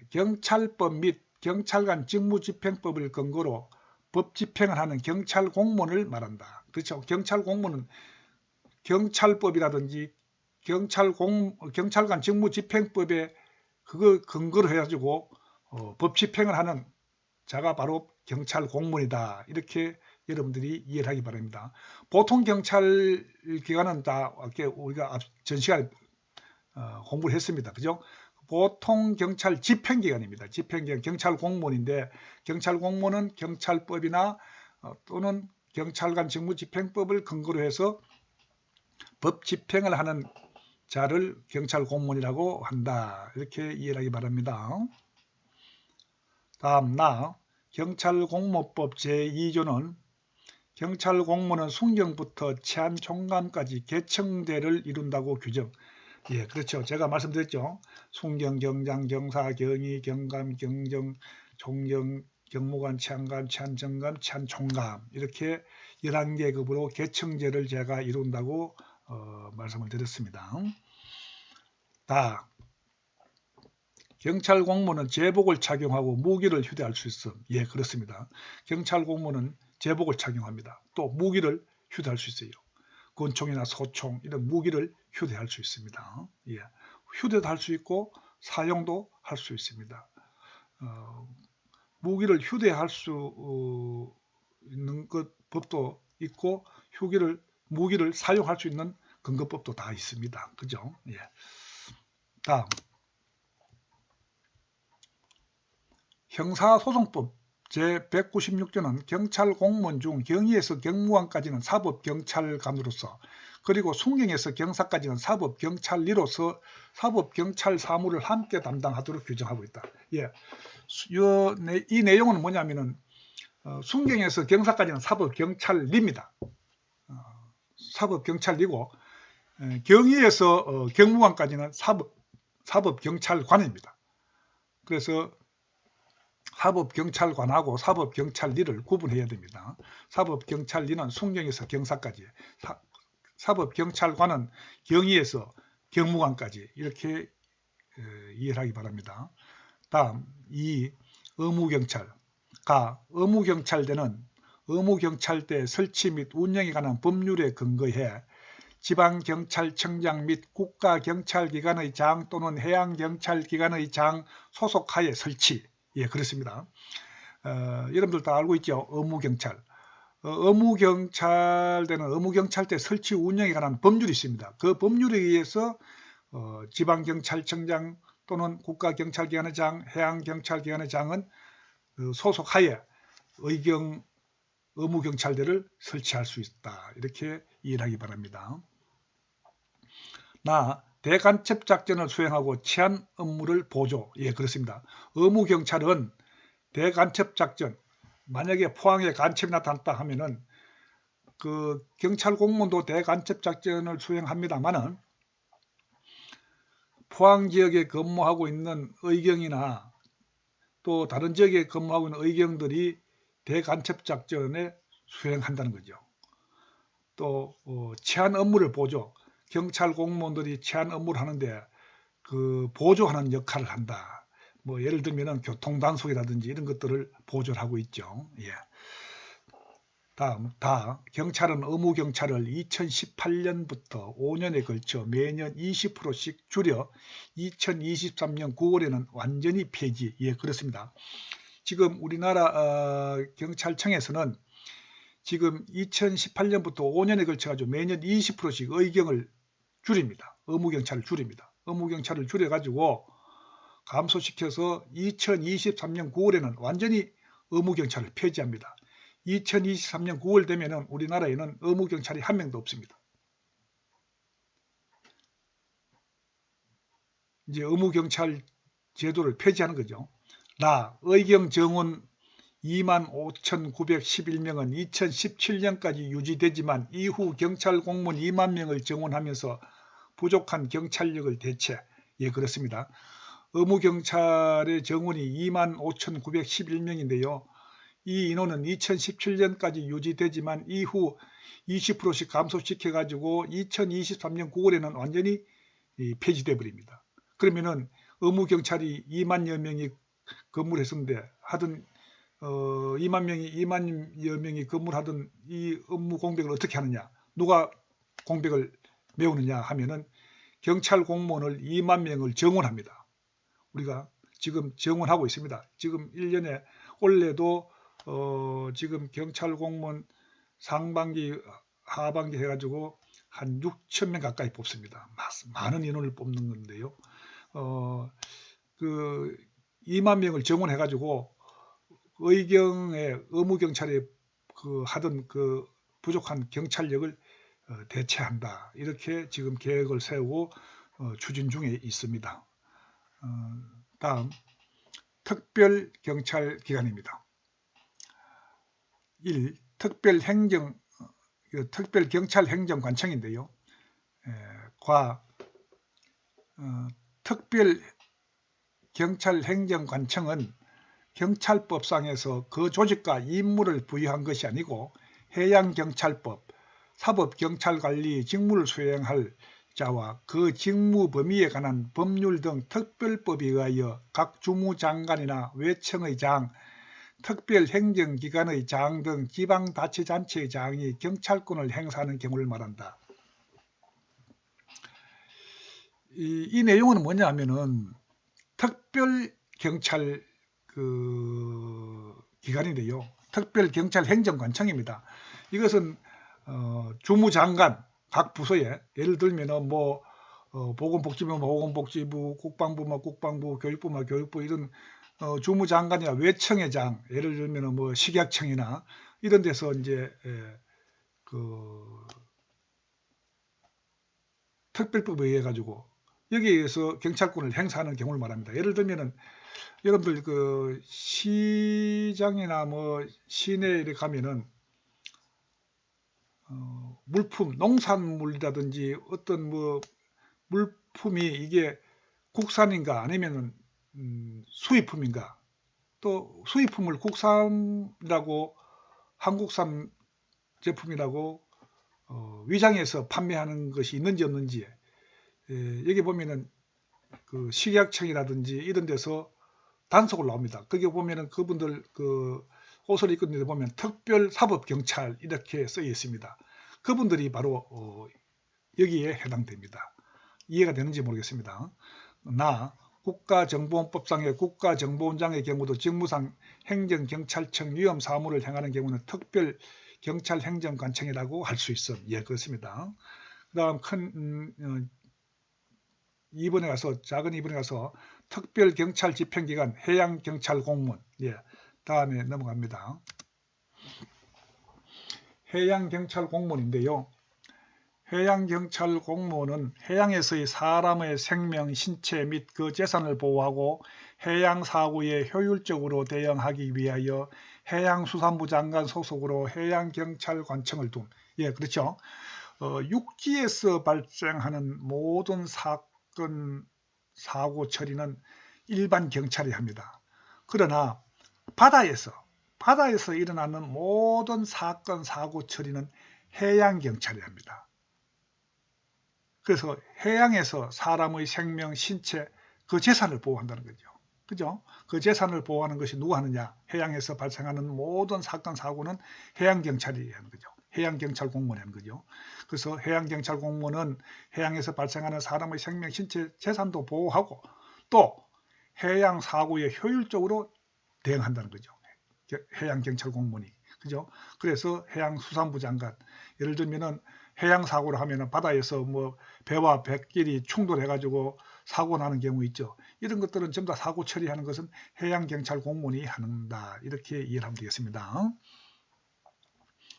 경찰법 및 경찰관 직무집행법을 근거로 법 집행을 하는 경찰 공무원을 말한다. 그렇죠. 경찰 공무원은 경찰법이라든지 경찰관 직무집행법에 그거 근거로 해가지고 법 집행을 하는 자가 바로 경찰 공무원이다. 이렇게 여러분들이 이해를 하기 바랍니다. 보통 경찰 기관은 다 우리가 전 시간에 공부를 했습니다. 그죠? 보통 경찰 집행기관입니다. 집행기관 경찰 공무원인데 경찰 공무원은 경찰법이나 또는 경찰관 직무집행법을 근거로 해서 법 집행을 하는 자를 경찰 공무원이라고 한다. 이렇게 이해하기 바랍니다. 다음 경찰공모법 제2조는 경찰 공무원은 순경부터 치안총감까지 계층제를 이룬다고 규정. 예, 그렇죠. 제가 말씀드렸죠. 순경, 경장, 경사, 경위, 경감, 경정, 총경, 경무관, 치안감, 치안정감, 치안총감 이렇게 11계급으로 계층제를 제가 이룬다고 말씀을 드렸습니다. 경찰 공무원은 제복을 착용하고 무기를 휴대할 수 있음. 예, 그렇습니다. 경찰 공무원은 제복을 착용합니다. 또 무기를 휴대할 수 있어요. 권총이나 소총 이런 무기를 휴대할 수 있습니다. 예, 휴대도 할 수 있고 사용도 할 수 있습니다. 무기를 휴대할 수 있는 법도 있고 무기를 사용할 수 있는 근거법도 다 있습니다. 그죠? 예. 다음 형사소송법 제196조는 경찰 공무원 중 경위에서 경무관까지는 사법경찰관으로서 그리고 순경에서 경사까지는 사법경찰리로서 사법경찰 사무를 함께 담당하도록 규정하고 있다. 예, 이 내용은 뭐냐면은 순경에서 경사까지는 사법경찰리입니다. 사법경찰리고 경위에서 경무관까지는 사법경찰관입니다. 그래서 사법경찰관하고 사법경찰리를 구분해야 됩니다. 사법경찰리는 순경에서 경사까지, 사법경찰관은 경위에서 경무관까지 이렇게 이해를 하기 바랍니다. 다음 2. 의무경찰. 의무경찰대는 의무경찰대 설치 및 운영에 관한 법률에 근거해 지방경찰청장 및 국가경찰기관의 장 또는 해양경찰기관의 장 소속하에 설치. 예, 그렇습니다. 여러분들 다 알고 있죠? 의무경찰. 의무경찰대는 의무경찰대 설치 운영에 관한 법률이 있습니다. 그 법률에 의해서 지방경찰청장 또는 국가경찰기관의 장, 해양경찰기관의 장은 소속하에 의무경찰대를 설치할 수 있다. 이렇게 이해를 하기 바랍니다. 대간첩작전을 수행하고 치안 업무를 보조. 예, 그렇습니다. 의무경찰은 대간첩작전, 만약에 포항에 간첩이 나타났다 하면은 그 경찰 공무원도 대간첩작전을 수행합니다만은 포항 지역에 근무하고 있는 의경이나 또 다른 지역에 근무하고 있는 의경들이 대간첩 작전에 수행한다는 거죠. 또 치안 업무를 보조, 경찰 공무원들이 치안 업무를 하는데 그 보조하는 역할을 한다. 뭐 예를 들면은 교통 단속이라든지 이런 것들을 보조를 하고 있죠. 예. 다음, 경찰은 의무 경찰을 2018년부터 5년에 걸쳐 매년 20%씩 줄여 2023년 9월에는 완전히 폐지. 예, 그렇습니다. 지금 우리나라 경찰청에서는 지금 2018년부터 5년에 걸쳐 가지고 매년 20%씩 의경을 줄입니다. 의무 경찰을 줄입니다. 의무 경찰을 줄여 가지고 감소시켜서 2023년 9월에는 완전히 의무 경찰을 폐지합니다. 2023년 9월 되면은 우리나라에는 의무 경찰이 한 명도 없습니다. 이제 의무 경찰 제도를 폐지하는 거죠. 의경 정원 25,911명은 2017년까지 유지되지만 이후 경찰 공무원 2만 명을 정원하면서 부족한 경찰력을 대체. 예, 그렇습니다. 의무 경찰의 정원이 25,911명인데요. 이 인원은 2017년까지 유지되지만 이후 20%씩 감소시켜 가지고 2023년 9월에는 완전히 폐지돼 버립니다. 그러면은 의무 경찰이 2만여 명이 근무를 했었는데 하던 2만여 명이 근무를 하던 이 업무 공백을 어떻게 하느냐, 누가 공백을 메우느냐 하면은 경찰 공무원을 2만 명을 정원합니다. 우리가 지금 정원하고 있습니다. 지금 1년에 올해도 지금 경찰 공무원 상반기 하반기 해가지고 한 6,000명 가까이 뽑습니다. 많은 인원을 뽑는 건데요. 그 2만 명을 정원해가지고 의경의 의무 경찰에 하던 그 부족한 경찰력을 대체한다. 이렇게 지금 계획을 세우고 추진 중에 있습니다. 다음 특별 경찰 기관입니다. 1. 특별 경찰 행정관청인데요. 특별 경찰 행정관청은 경찰법상에서 그 조직과 임무를 부여한 것이 아니고 해양경찰법, 사법경찰관리 직무를 수행할 자와 그 직무 범위에 관한 법률 등 특별법에 의하여 각 주무장관이나 외청의 장, 특별행정기관의 장 등 지방자치단체의 장이 경찰권을 행사하는 경우를 말한다. 이 내용은 뭐냐 하면은 특별경찰 기관인데요. 특별경찰행정관청입니다. 이것은 주무장관 각 부서에 예를 들면 뭐 보건복지부면 보건복지부, 국방부면 국방부, 교육부면 교육부 이런 주무장관이나 외청의 장 예를 들면 뭐 식약청이나 이런 데서 이제 특별법에 의해 가지고 여기에 의해서 경찰권을 행사하는 경우를 말합니다. 예를 들면은 여러분들 그 시장이나 뭐 시내에 가면은 물품, 농산물이라든지 어떤 뭐 물품이 이게 국산인가 아니면은 수입품인가, 또 수입품을 국산이라고 한국산 제품이라고 위장해서 판매하는 것이 있는지 없는지 여기 보면은 그 식약청이라든지 이런 데서 단속을 나옵니다. 거기 보면은 그분들 그 옷을 입고 있는 데 보면 특별사법경찰 이렇게 쓰여 있습니다. 그분들이 바로 여기에 해당됩니다. 이해가 되는지 모르겠습니다. 국가정보원법상의 국가정보원장의 경우도 직무상 행정경찰청 위험사무를 행하는 경우는 특별경찰행정관청이라고 할 수 있음. 예, 그렇습니다. 그 다음 큰 2번에 가서 작은 2번에 가서 특별경찰 집행기관 해양경찰공무원. 예, 다음에 넘어갑니다. 해양경찰공무원인데요. 해양경찰공무원은 해양에서의 사람의 생명, 신체 및 그 재산을 보호하고 해양사고에 효율적으로 대응하기 위하여 해양수산부 장관 소속으로 해양경찰관청을 둔. 예, 그렇죠. 육지에서 발생하는 모든 사건, 사고 처리는 일반 경찰이 합니다. 그러나 바다에서 일어나는 모든 사건, 사고 처리는 해양경찰이 합니다. 그래서 해양에서 사람의 생명, 신체, 그 재산을 보호한다는 거죠. 그죠? 그 재산을 보호하는 것이 누가 하느냐? 해양에서 발생하는 모든 사건, 사고는 해양경찰이 하는 거죠. 해양경찰 공무원이 하는 거죠. 그래서 해양경찰 공무원은 해양에서 발생하는 사람의 생명, 신체, 재산도 보호하고 또 해양 사고에 효율적으로 대응한다는 거죠. 해양경찰 공무원이. 그죠? 그래서 해양수산부 장관. 예를 들면은 해양 사고를 하면은 바다에서 뭐 배와 백길이 충돌해가지고 사고 나는 경우 있죠. 이런 것들은 전부 다 사고 처리하는 것은 해양경찰 공무원이 한다. 이렇게 이해를 하면 되겠습니다.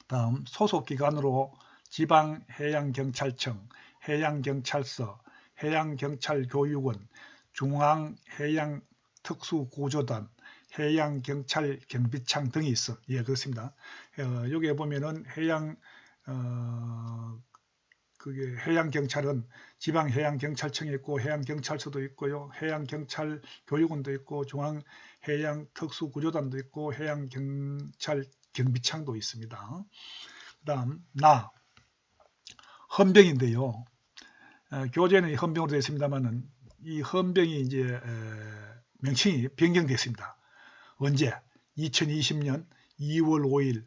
다음 소속기관으로 지방해양경찰청, 해양경찰서, 해양경찰교육원, 중앙해양특수구조단, 해양경찰경비창 등이 있어. 예, 그렇습니다. 여기에 보면은 그게 해양경찰은 지방해양경찰청이 있고 해양경찰서도 있고요. 해양경찰교육원도 있고 중앙해양특수구조단도 있고 해양경찰경비창도 있습니다. 그 다음 헌병인데요. 교재는 헌병으로 되어 있습니다만은 이 헌병이 이제 명칭이 변경됐습니다. 언제? 2020년 2월 5일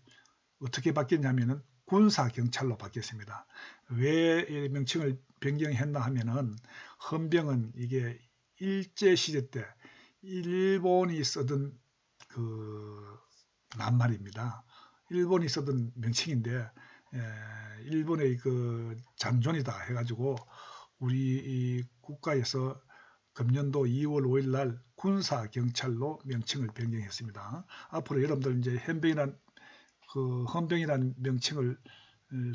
어떻게 바뀌었냐면은 군사경찰로 바뀌었습니다. 왜 명칭을 변경했나 하면은 헌병은 이게 일제시대 때 일본이 쓰던 그 낱말입니다. 일본이 쓰던 명칭인데 일본의 그 잔존이다 해가지고 우리 이 국가에서 금년도 2월 5일 날 군사경찰로 명칭을 변경했습니다. 앞으로 여러분들 이제 헌병이라는 명칭을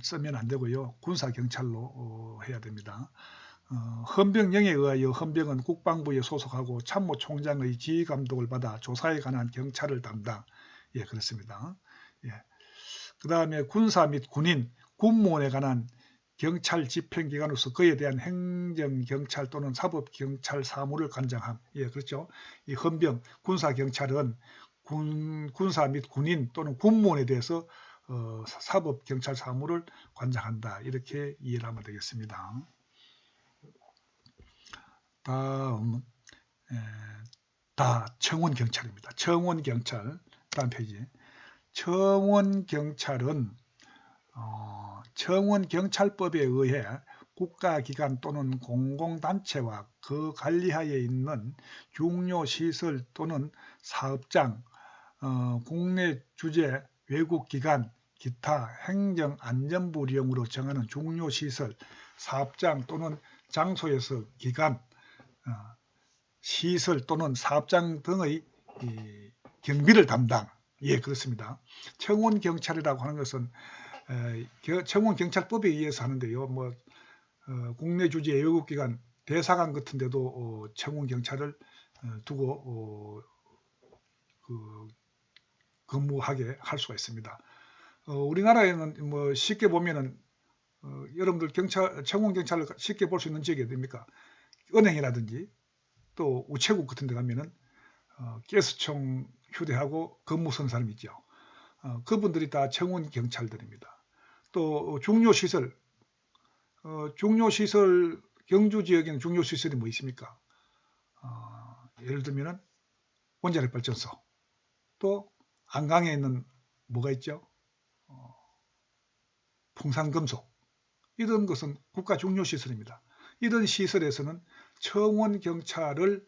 쓰면 안 되고요. 군사경찰로 해야 됩니다. 헌병령에 의하여 헌병은 국방부에 소속하고 참모총장의 지휘감독을 받아 조사에 관한 경찰을 담당. 예, 그렇습니다. 예. 그 다음에 군사 및 군인, 군무원에 관한 경찰 집행기관으로서 그에 대한 행정경찰 또는 사법경찰 사무를 관장함. 예, 그렇죠. 이 헌병, 군사경찰은 군사 및 군인 또는 군무원에 대해서 사법경찰 사무를 관장한다. 이렇게 이해를 하면 되겠습니다. 다음 청원경찰입니다. 청원경찰 다음 페이지. 청원경찰은 청원경찰법에 의해 국가기관 또는 공공단체와 그 관리하에 있는 중요시설 또는 사업장, 국내 주재, 외국기관, 기타 행정안전부령으로 정하는 중요시설, 사업장 또는 장소에서 기관, 시설 또는 사업장 등의 경비를 담당. 예, 그렇습니다. 청원경찰이라고 하는 것은 청원경찰법에 의해서 하는데요. 국내 주재 외국기관 대사관 같은 데도 청원경찰을 두고 근무하게 할 수가 있습니다. 우리나라에는 쉽게 보면은 여러분들 청원경찰을 쉽게 볼 수 있는 지역이 어디입니까? 은행이라든지 또 우체국 같은 데 가면은 가스총 휴대하고 근무 선 사람 있죠. 그분들이 다 청원경찰들입니다. 또 중요시설, 경주지역에는 중요시설이 뭐 있습니까? 예를 들면은 원자력발전소, 또 안강에 있는 뭐가 있죠? 풍산금속, 이런 것은 국가 중요시설입니다. 이런 시설에서는 청원경찰을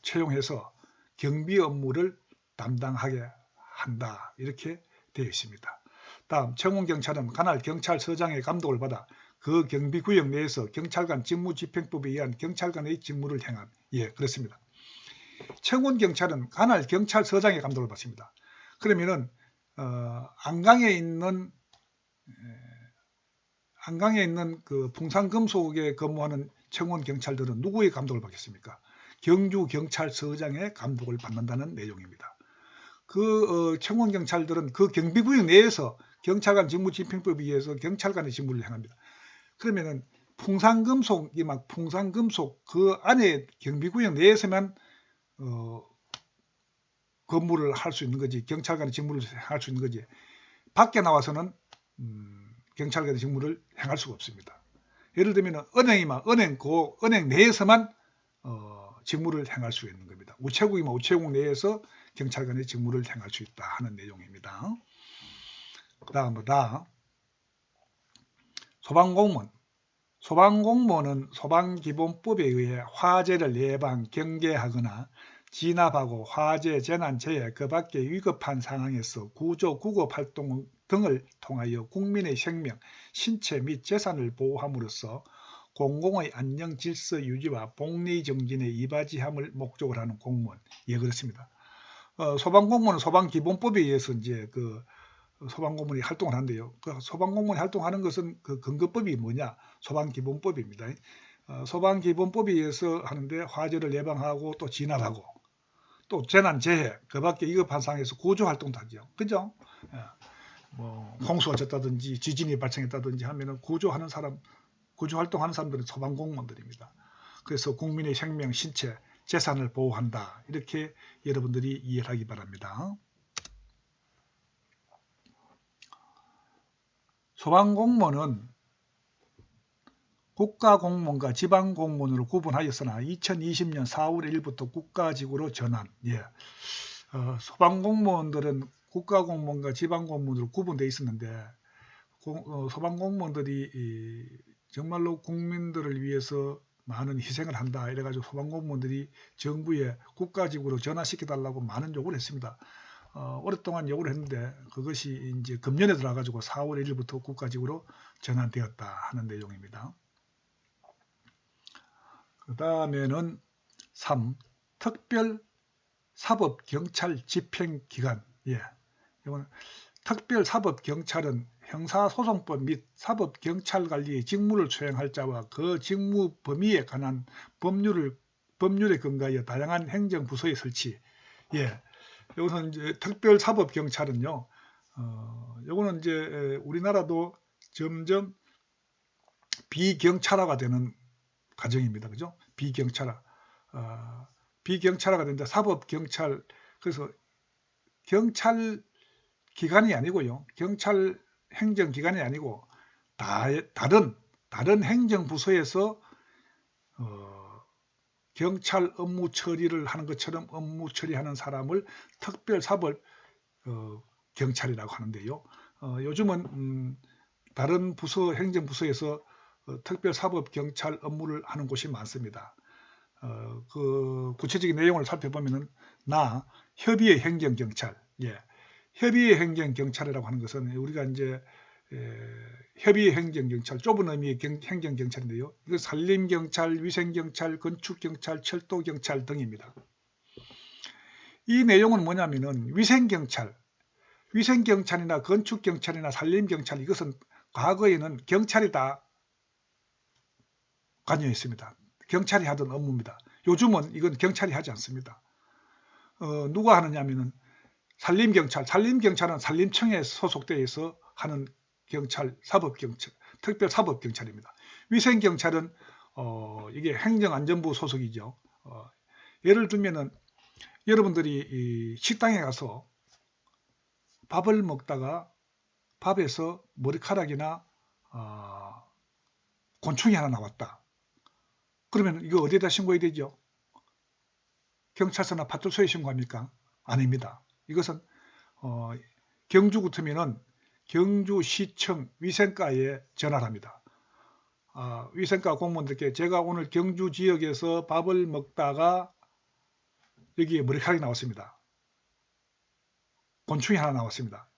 채용해서 경비 업무를 담당하게 한다. 이렇게 되어 있습니다. 다음 청원경찰은 관할 경찰서장의 감독을 받아 그 경비구역 내에서 경찰관 직무집행법에 의한 경찰관의 직무를 행함. 예, 그렇습니다. 청원경찰은 관할 경찰서장의 감독을 받습니다. 그러면은 안강에 있는 그 풍산금속에 근무하는 청원경찰들은 누구의 감독을 받겠습니까? 경주경찰서장의 감독을 받는다는 내용입니다. 그 청원경찰들은 그 경비구역 내에서 경찰관 직무집행법에 의해서 경찰관의 직무를 행합니다. 그러면은 풍산금속 그 안에 경비구역 내에서만 근무를 할 수 있는 거지. 경찰관의 직무를 할 수 있는 거지. 밖에 나와서는 경찰관의 직무를 행할 수가 없습니다. 예를 들면 은행 내에서만 직무를 행할 수 있는 겁니다. 우체국이면 우체국 내에서 경찰관의 직무를 행할 수 있다 하는 내용입니다. 그 다음보다 소방공무원. 소방공무원은 소방기본법에 의해 화재를 예방, 경계하거나 진압하고 화재, 재난, 재해, 그 밖의 위급한 상황에서 구조, 구급 활동 등을 통하여 국민의 생명, 신체 및 재산을 보호함으로써 공공의 안녕 질서 유지와 복리 정진에 이바지함을 목적으로 하는 공무원. 예, 그렇습니다. 소방공무원은 소방기본법에 의해서 이제 소방공무원이 활동을 하는데요. 소방공무원이 활동하는 것은 그 근거법이 뭐냐? 소방기본법입니다. 소방기본법에 의해서 하는데 화재를 예방하고 또 진압하고 또 재난, 재해, 그 밖에 위급한 상황에서 구조활동도 하죠. 그죠? 홍수가 졌다든지 지진이 발생했다든지 하면은 구조활동하는 사람들은 소방공무원들입니다. 그래서 국민의 생명, 신체, 재산을 보호한다. 이렇게 여러분들이 이해를 하기 바랍니다. 소방공무원은 국가공무원과 지방공무원으로 구분하였으나 2020년 4월 1일부터 국가직으로 전환. 예. 소방공무원들은 국가공무원과 지방공무원으로 구분되어 있었는데 소방공무원들이 정말로 국민들을 위해서 많은 희생을 한다. 이래가지고 소방공무원들이 정부에 국가직으로 전환시켜달라고 많은 요구를 했습니다. 오랫동안 요구를 했는데 그것이 이제 금년에 들어가지고 4월 1일부터 국가직으로 전환되었다 하는 내용입니다. 그 다음에는 3. 특별사법경찰 집행기관. 예. 이건 특별사법경찰은 형사소송법 및 사법경찰관리의 직무를 수행할 자와 그 직무 범위에 관한 법률에 근거하여 다양한 행정부서의 설치. 예. 이것은 이제 특별사법경찰은요, 요거는 이제 우리나라도 점점 비경찰화가 되는 과정입니다. 그죠? 비경찰화가 된다. 사법경찰, 그래서 경찰 기관이 아니고요. 경찰 행정기관이 아니고 다른 행정부서에서 경찰 업무 처리를 하는 것처럼 업무 처리하는 사람을 특별사법 경찰이라고 하는데요. 요즘은 다른 부서, 행정부서에서 특별사법경찰 업무를 하는 곳이 많습니다. 그 구체적인 내용을 살펴보면은 협의의 행정경찰, 예, 협의의 행정경찰이라고 하는 것은 우리가 이제 협의의 행정경찰, 좁은 의미의 행정경찰인데요. 이거 산림경찰, 위생경찰, 건축경찰, 철도경찰 등입니다. 이 내용은 뭐냐면은 위생경찰이나 건축경찰이나 산림경찰, 이것은 과거에는 경찰이 다 관여했습니다. 경찰이 하던 업무입니다. 요즘은 이건 경찰이 하지 않습니다. 누가 하느냐면은 산림경찰은 산림청에 소속되어서 하는 경찰, 사법경찰, 특별사법경찰입니다. 위생경찰은 이게 행정안전부 소속이죠. 예를 들면은 여러분들이 식당에 가서 밥을 먹다가 밥에서 머리카락이나 곤충이 하나 나왔다. 그러면 이거 어디에다 신고해야 되죠? 경찰서나 파출소에 신고합니까? 아닙니다. 이것은 경주 같으면은 경주시청 위생과에 전화를 합니다. 위생과 공무원들께 제가 오늘 경주 지역에서 밥을 먹다가 여기에 머리카락이 나왔습니다. 곤충이 하나 나왔습니다.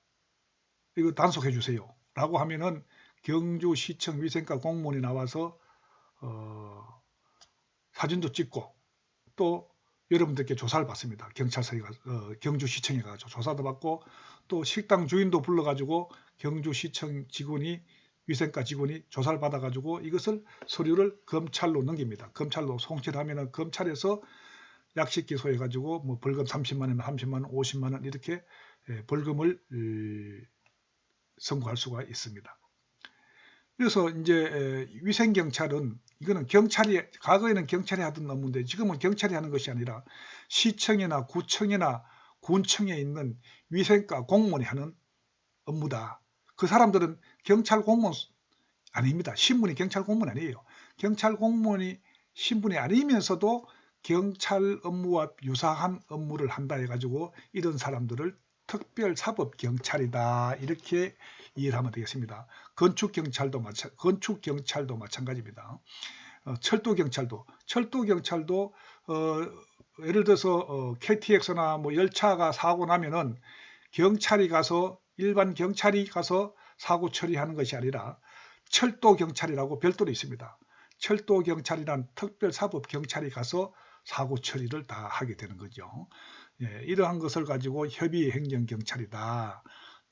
이거 단속해 주세요. 라고 하면은 경주시청 위생과 공무원이 나와서 사진도 찍고 또 여러분들께 조사를 받습니다. 경찰서에 경주시청에 가서 조사도 받고 또 식당 주인도 불러가지고 경주시청 직원이 위생과 직원이 조사를 받아가지고 이것을 서류를 검찰로 넘깁니다. 검찰로 송치를 하면은 검찰에서 약식 기소해가지고 뭐 벌금 30만 원이면 30만 원, 50만 원 이렇게 벌금을 선고할 수가 있습니다. 그래서 이제 위생경찰은 이거는 과거에는 경찰이 하던 업무인데 지금은 경찰이 하는 것이 아니라 시청이나 구청이나 군청에 있는 위생과 공무원이 하는 업무다. 그 사람들은 경찰 공무원 아닙니다. 신분이 경찰 공무원 아니에요. 경찰 공무원이 신분이 아니면서도 경찰 업무와 유사한 업무를 한다 해가지고 이런 사람들을 특별사법경찰이다 이렇게 이해를 하면 되겠습니다. 건축경찰도 마찬가지입니다. 철도경찰도 예를 들어서 KTX나 뭐 열차가 사고 나면은 일반 경찰이 가서 사고 처리하는 것이 아니라 철도경찰이라고 별도로 있습니다. 철도경찰이란 특별사법경찰이 가서 사고 처리를 다 하게 되는 거죠. 예, 이러한 것을 가지고 협의행정경찰이다.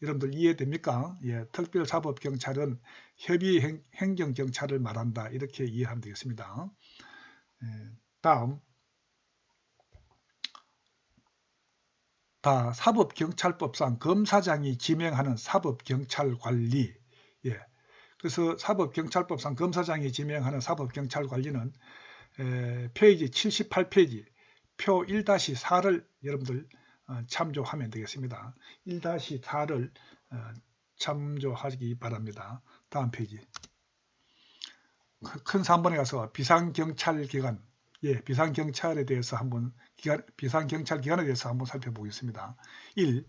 여러분들 이해됩니까? 예, 특별사법경찰은 협의행정경찰을 말한다. 이렇게 이해하면 되겠습니다. 예, 다음 사법경찰법상 검사장이 지명하는 사법경찰관리. 예, 그래서 사법경찰법상 검사장이 지명하는 사법경찰관리는 페이지 78페이지 표 1-4를 여러분들 참조하면 되겠습니다. 1-4를 참조하기 바랍니다. 다음 페이지. 큰 3번에 가서 비상경찰기관, 비상경찰에 대해서 비상경찰 기관에 대해서 한번 살펴보겠습니다. 1.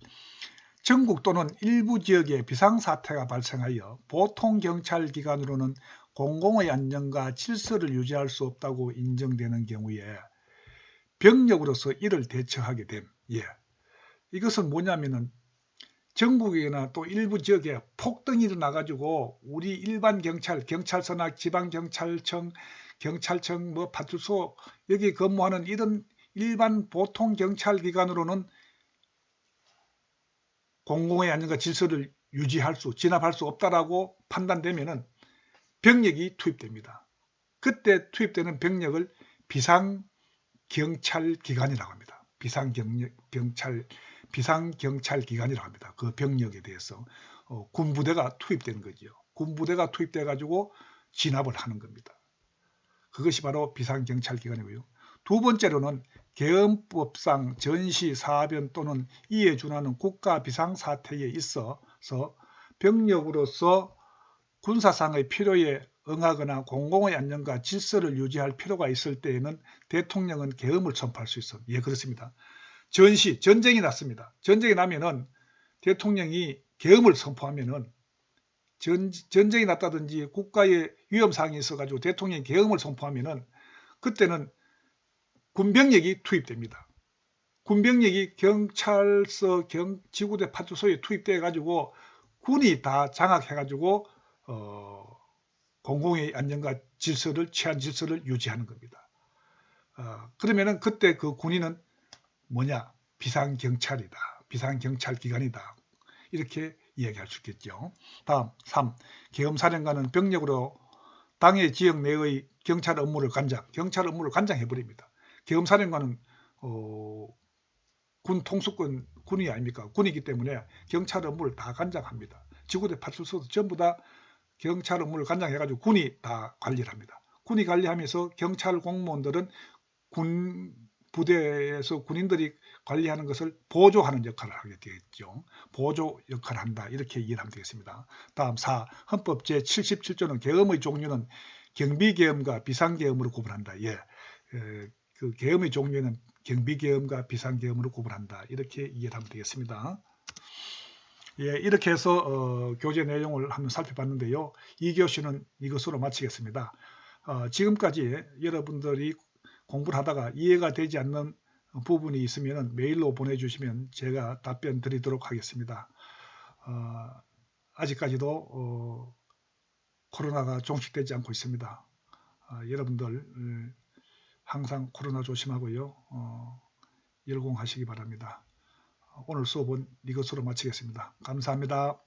전국 또는 일부 지역에 비상사태가 발생하여 보통경찰기관으로는 공공의 안전과 질서를 유지할 수 없다고 인정되는 경우에 병력으로서 이를 대처하게 됨. 이것은 뭐냐면은 전국이나 또 일부 지역에 폭동이 일어나가지고 우리 일반 경찰서나 지방경찰청, 경찰청, 파출소 여기 근무하는 이런 일반 보통 경찰기관으로는 공공의 안전과 질서를 진압할 수 없다라고 판단되면은 병력이 투입됩니다. 그때 투입되는 병력을 비상경찰기관이라고 합니다. 비상경찰기관이라고 합니다. 그 병력에 대해서 군부대가 투입되는 거죠. 군부대가 투입돼 가지고 진압을 하는 겁니다. 그것이 바로 비상경찰기관이고요. 두 번째로는 계엄법상 전시, 사변 또는 이에 준하는 국가 비상사태에 있어서 병력으로서 군사상의 필요에 응하거나 공공의 안전과 질서를 유지할 필요가 있을 때에는 대통령은 계엄을 선포할 수 있습니다. 예, 그렇습니다. 전쟁이 났습니다. 전쟁이 나면은 대통령이 계엄을 선포하면은 전쟁이 났다든지 국가에 위험사항이 있어가지고 대통령이 계엄을 선포하면은 그때는 군병력이 투입됩니다. 군병력이 경찰서, 지구대, 파출소에 투입돼 가지고 군이 다 장악해 가지고 공공의 안전과 치안 질서를 유지하는 겁니다. 그러면은 그때 그 군인은 뭐냐? 비상경찰이다. 비상경찰기관이다. 이렇게 이야기할 수 있겠죠. 다음 3. 계엄사령관은 병력으로 당의 지역 내의 경찰 업무를 관장해버립니다. 계엄사령관은 군 통수권 군이 아닙니까? 군이기 때문에 경찰 업무를 다 관장합니다. 지구대 파출소도 전부 다 경찰 업무를 관장해가지고 군이 다 관리를 합니다. 군이 관리하면서 경찰 공무원들은 군 부대에서 군인들이 관리하는 것을 보조하는 역할을 하게 되겠죠. 보조 역할을 한다. 이렇게 이해를 하면 되겠습니다. 다음 4. 헌법 제77조는 계엄의 종류는 경비계엄과 비상계엄으로 구분한다. 그 계엄의 종류는 경비계엄과 비상계엄으로 구분한다. 이렇게 이해를 하면 되겠습니다. 이렇게 해서 교재 내용을 한번 살펴봤는데요. 2교시는 이것으로 마치겠습니다. 지금까지 여러분들이 공부를 하다가 이해가 되지 않는 부분이 있으면 메일로 보내주시면 제가 답변 드리도록 하겠습니다. 아직까지도 코로나가 종식되지 않고 있습니다. 여러분들 항상 코로나 조심하고요. 열공하시기 바랍니다. 오늘 수업은 이것으로 마치겠습니다. 감사합니다.